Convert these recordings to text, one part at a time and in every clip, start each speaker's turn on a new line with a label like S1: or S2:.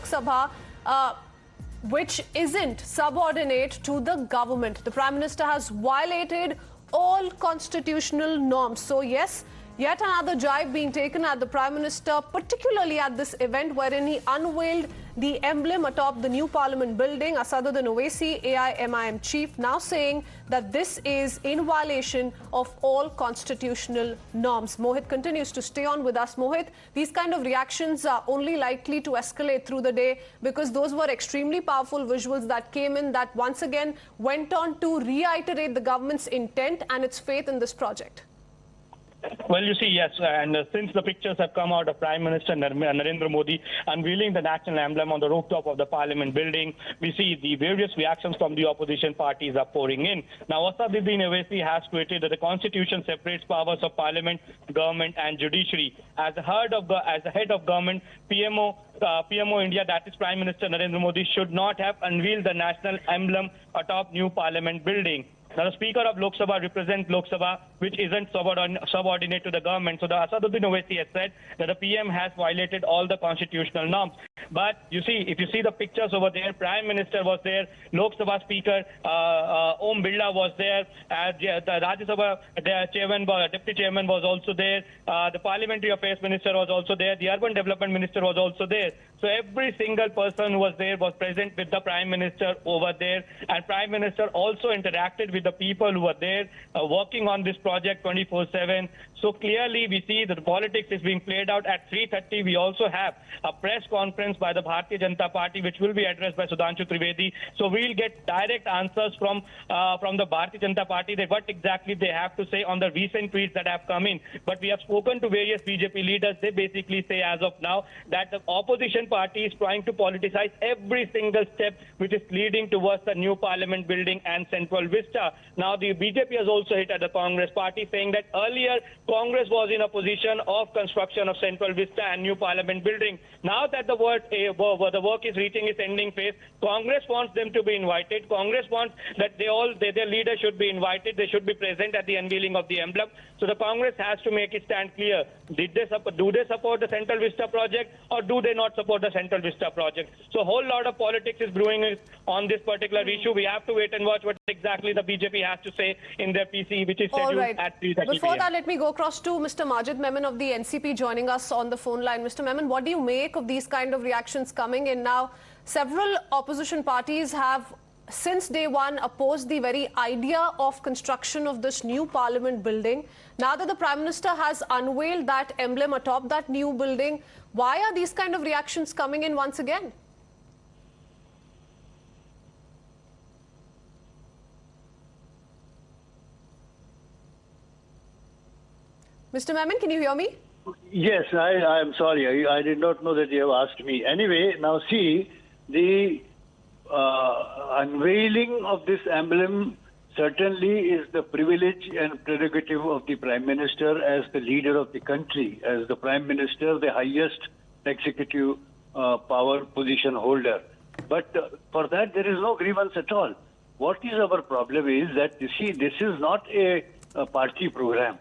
S1: Lok Sabha, which isn't subordinate to the government. The Prime Minister has violated all constitutional norms. So yes, yet another jibe being taken at the Prime Minister, particularly at this event wherein he unveiled the emblem atop the new Parliament building. Asaduddin Owaisi, AIMIM chief, now saying that this is in violation of all constitutional norms. Mohit continues to stay on with us. Mohit, these kind of reactions are only likely to escalate through the day because those were extremely powerful visuals that came in that once again went on to reiterate the government's intent and its faith in this project.
S2: Well, you see, yes, and since the pictures have come out of Prime Minister Narendra Modi unveiling the national emblem on the rooftop of the Parliament building, we see the various reactions from the opposition parties are pouring in. Now, Asaduddin Owaisi has tweeted that the Constitution separates powers of Parliament, government, and judiciary. As the head of government, PMO India, that is Prime Minister Narendra Modi, should not have unveiled the national emblem atop new Parliament building. Now, the Speaker of Lok Sabha represents Lok Sabha, which isn't subordinate to the government. So, the Asaduddin Owaisi has said that the PM has violated all the constitutional norms. But you see, if you see the pictures over there, Prime Minister was there, Lok Sabha Speaker Om Birla was there, the Rajya Sabha Deputy Chairman was also there, the Parliamentary Affairs Minister was also there, the Urban Development Minister was also there. So every single person who was there was present with the Prime Minister over there, and Prime Minister also interacted with the people who were there working on this project 24/7. So clearly we see that the politics is being played out. At 3:30 we also have a press conference by the Bharatiya Janata Party which will be addressed by Sudhanshu Trivedi. So we'll get direct answers from the Bharatiya Janata Party that what exactly they have to say on the recent tweets that have come in. But we have spoken to various BJP leaders. They basically say as of now that the opposition party is trying to politicize every single step which is leading towards the new Parliament building and Central Vista. Now the BJP has also hit at the Congress party saying that earlier Congress was in a position of construction of Central Vista and new Parliament building. Now that the work is reaching its ending phase, Congress wants them to be invited. Congress wants that their leaders should be invited. They should be present at the unveiling of the emblem. So the Congress has to make it stand clear. Do they support the Central Vista project or do they not support the Central Vista project? So a whole lot of politics is brewing on this particular issue. We have to wait and watch what exactly the BJP has to say in their PC, which is scheduled at 3:30
S1: Before that, let me go across to Mr. Majid Memon of the NCP joining us on the phone line. Mr. Memon, what do you make of these kind of reactions coming in now? Several opposition parties have since day one opposed the very idea of construction of this new Parliament building. Now that the Prime Minister has unveiled that emblem atop that new building, why are these kind of reactions coming in once again? Mr. Memon, can you hear me?
S3: Yes, I'm sorry. I did not know that you have asked me. Anyway, now see, the unveiling of this emblem certainly is the privilege and prerogative of the Prime Minister as the leader of the country, as the Prime Minister, the highest executive power position holder. But for that, there is no grievance at all. What is our problem is that, you see, this is not a party program.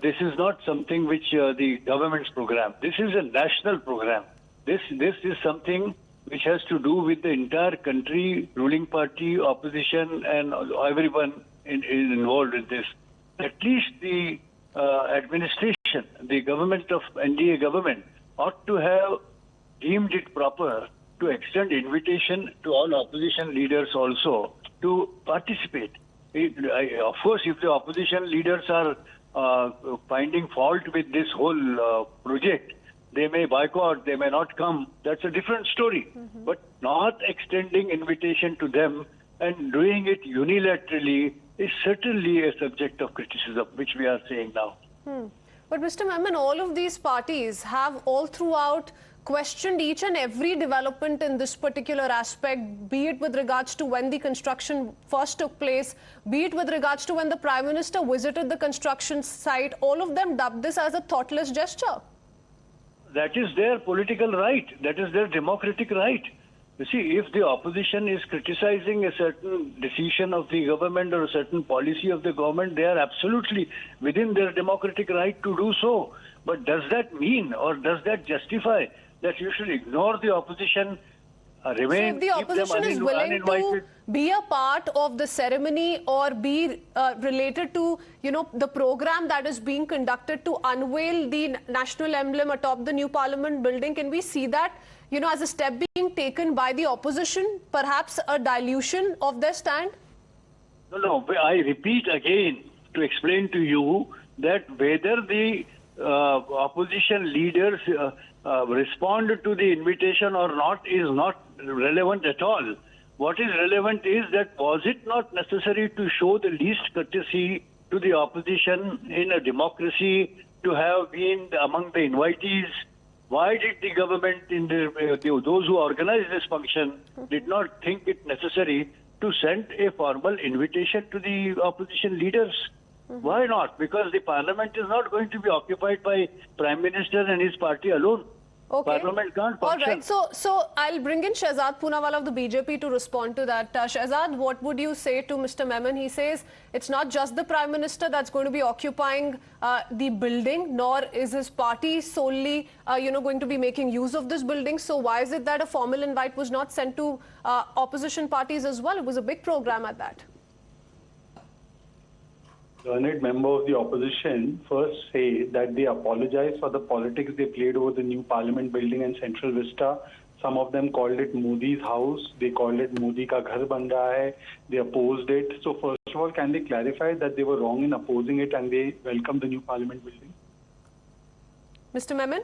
S3: This is not something which the government's program. This is a national program. This is something which has to do with the entire country, ruling party, opposition, and everyone involved in this. At least the administration, the government of NDA government, ought to have deemed it proper to extend invitation to all opposition leaders also to participate. Of course, if the opposition leaders are finding fault with this whole project, they may boycott, they may not come. That's a different story. But not extending invitation to them and doing it unilaterally is certainly a subject of criticism, which we are saying now.
S1: But Mr. Memon, all of these parties have all throughout questioned each and every development in this particular aspect, be it with regards to when the construction first took place, be it with regards to when the Prime Minister visited the construction site. All of them dubbed this as a thoughtless gesture.
S3: That is their political right. That is their democratic right. You see, if the opposition is criticizing a certain decision of the government or a certain policy of the government, they are absolutely within their democratic right to do so. But does that mean or does that justify that you should ignore the opposition remain.
S1: So if the
S3: keep them
S1: opposition is willing to
S3: uninvited.
S1: be a part of the ceremony or be related to, the program that is being conducted to unveil the national emblem atop the new Parliament building, can we see that, as a step being taken by the opposition, perhaps a dilution of their stand?
S3: No, I repeat again to explain to you that whether the opposition leaders respond to the invitation or not is not relevant at all. What is relevant is that was it not necessary to show the least courtesy to the opposition in a democracy to have been among the invitees? Why did the government, those who organized this function, did not think it necessary to send a formal invitation to the opposition leaders? Why not? Because the parliament is not going to be occupied by Prime Minister and his party alone.
S1: Okay.
S3: Parliament can't function.
S1: All right. So I'll bring in Shehzad Poonawala of the BJP to respond to that. Shehzad, what would you say to Mr. Memon? He says it's not just the Prime Minister that's going to be occupying the building, nor is his party solely, going to be making use of this building. So why is it that a formal invite was not sent to opposition parties as well? It was a big program at that.
S4: Learned member of the opposition first say that they apologize for the politics they played over the new Parliament building and Central Vista. Some of them called it Modi's house. They called it Modi ka ghar ban raha hai. They opposed it. So first of all, can they clarify that they were wrong in opposing it and they welcomed the new Parliament building?
S1: Mr. Memon?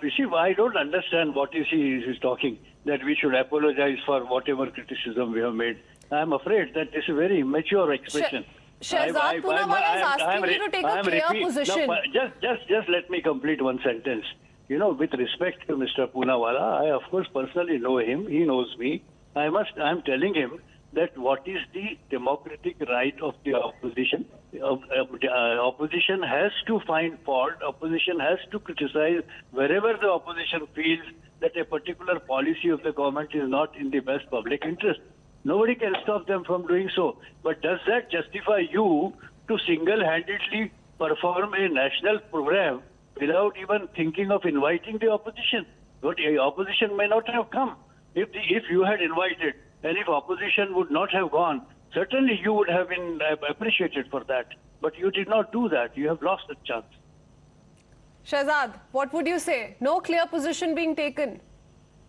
S3: You see, I don't understand what is he is talking, that we should apologize for whatever criticism we have made. I'm afraid that this is a very immature expression.
S1: Shehzad Poonawala is asking you to take a clear position.
S3: No, just let me complete one sentence. With respect to Mr. Poonawala, I of course personally know him. He knows me. I'm telling him that what is the democratic right of the opposition? Opposition has to find fault. Opposition has to criticize wherever the opposition feels that a particular policy of the government is not in the best public interest. Nobody can stop them from doing so. But does that justify you to single-handedly perform a national program without even thinking of inviting the opposition? But the opposition may not have come. If you had invited and if opposition would not have gone, certainly you would have been appreciated for that. But you did not do that. You have lost the chance.
S1: Shehzad, what would you say? No clear position being taken.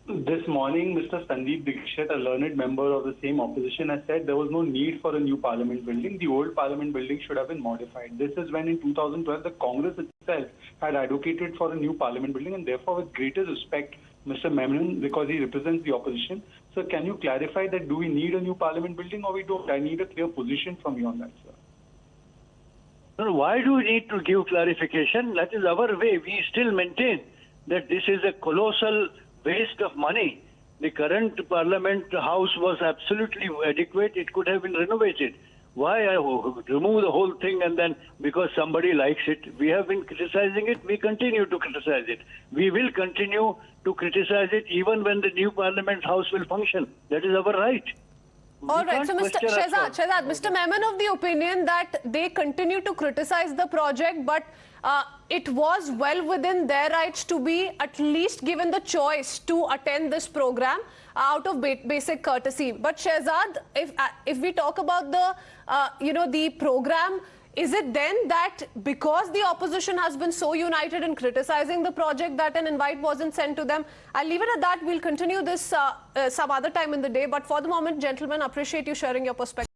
S4: This morning, Mr. Sandeep Dikshit, a learned member of the same opposition, has said there was no need for a new Parliament building. The old Parliament building should have been modified. This is when in 2012, the Congress itself had advocated for a new Parliament building, and therefore, with greatest respect, Mr. Memon, because he represents the opposition, sir, can you clarify that do we need a new Parliament building or we don't? I need a clear position from you on that, sir.
S3: No, why do we need to give clarification? That is our way. We still maintain that this is a colossal waste of money. The current Parliament House was absolutely adequate. It could have been renovated. Why remove the whole thing and then because somebody likes it? We have been criticizing it. We continue to criticize it. We will continue to criticize it even when the new Parliament House will function. That is our right.
S1: All right, so Mr. Shehzad, Mr. Memon of the opinion that they continue to criticize the project, but it was well within their rights to be at least given the choice to attend this program out of basic courtesy. But Shehzad, if we talk about the, the program, is it then that because the opposition has been so united in criticizing the project that an invite wasn't sent to them? I'll leave it at that. We'll continue this some other time in the day. But for the moment, gentlemen, appreciate you sharing your perspective.